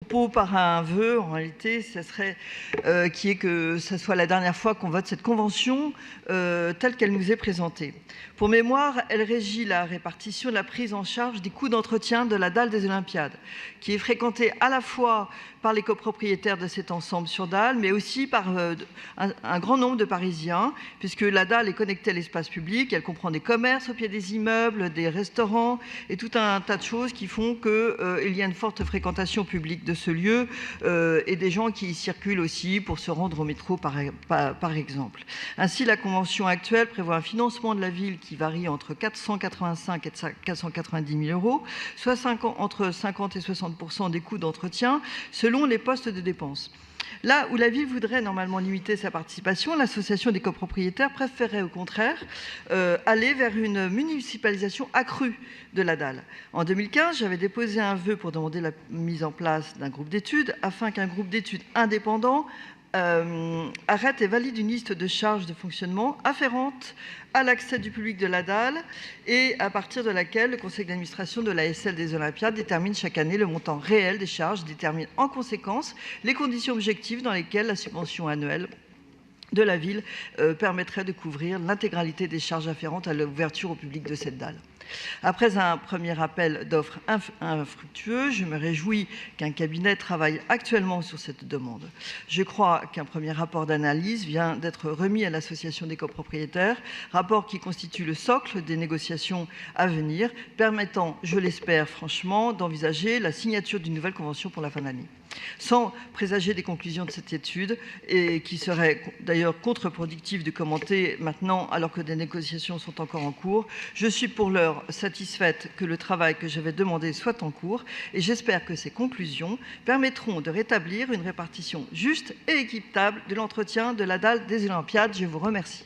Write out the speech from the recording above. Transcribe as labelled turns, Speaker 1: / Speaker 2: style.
Speaker 1: propos par un vœu, en réalité, ça serait qui est que ça soit la dernière fois qu'on vote cette convention telle qu'elle nous est présentée. Pour mémoire, elle régit la répartition de la prise en charge des coûts d'entretien de la dalle des Olympiades, qui est fréquentée à la fois par les copropriétaires de cet ensemble sur dalle, mais aussi par un grand nombre de Parisiens, puisque la dalle est connectée à l'espace public, elle comprend des commerces au pied des immeubles, des restaurants et tout un tas de choses qui font qu'il y a une forte fréquentation publique de ce lieu et des gens qui y circulent aussi pour se rendre au métro par exemple. Ainsi, la convention actuelle prévoit un financement de la ville qui varie entre 485 et 490 000 euros, soit entre 50 et 60% des coûts d'entretien, selon les postes de dépenses. Là où la ville voudrait normalement limiter sa participation, l'association des copropriétaires préférerait au contraire aller vers une municipalisation accrue de la dalle. En 2015, j'avais déposé un vœu pour demander la mise en place d'un groupe d'études afin qu'un groupe d'études indépendant arrête et valide une liste de charges de fonctionnement afférentes à l'accès du public de la dalle et à partir de laquelle le conseil d'administration de l'ASL des Olympiades détermine chaque année le montant réel des charges, détermine en conséquence les conditions objectives dans lesquelles la subvention annuelle de la ville permettrait de couvrir l'intégralité des charges afférentes à l'ouverture au public de cette dalle. Après un premier appel d'offres infructueux, je me réjouis qu'un cabinet travaille actuellement sur cette demande. Je crois qu'un premier rapport d'analyse vient d'être remis à l'association des copropriétaires, rapport qui constitue le socle des négociations à venir, permettant, je l'espère franchement, d'envisager la signature d'une nouvelle convention pour la fin d'année. Sans présager des conclusions de cette étude, et qui serait d'ailleurs contre-productif de commenter maintenant alors que des négociations sont encore en cours, je suis pour l'heure satisfaite que le travail que j'avais demandé soit en cours et j'espère que ces conclusions permettront de rétablir une répartition juste et équitable de l'entretien de la dalle des Olympiades. Je vous remercie.